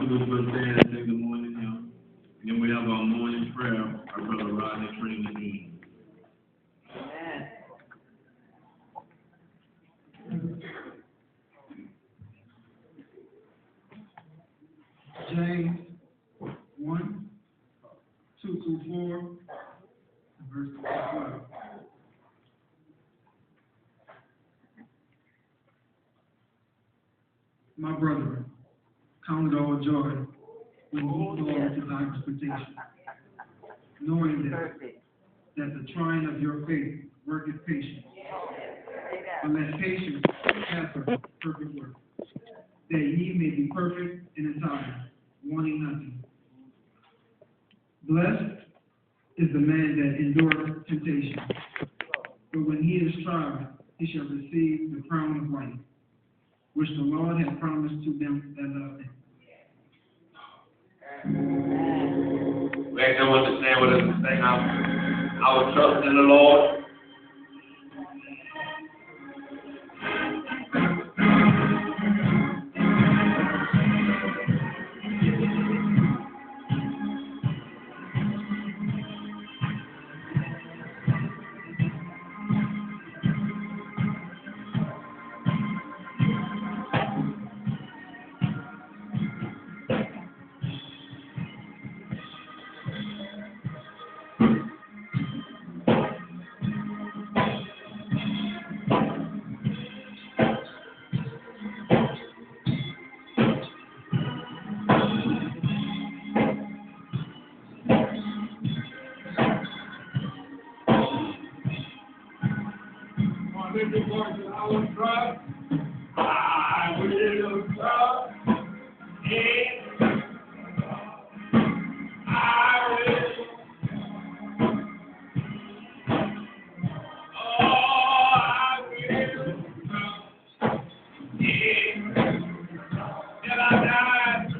possible for us to stand and sing the morning hymn. And then we have our morning prayer. Our brother Rodney praying the hymn. James 1, 2 through 4, and verse 12. My brethren, count it all joy when ye fall into diverse temptation, knowing that the trying of your faith worketh patience. But let patience have her perfect work, that ye may be perfect and entire, wanting nothing. Blessed is the man that endureth temptation, for when he is tried, he shall receive the crown of life, which the Lord hath promised to them that love him. Let them understand what it is to sing our trust in the Lord. Lift your voice and I will trust. I will trust in I will. Oh, I will trust in till I die.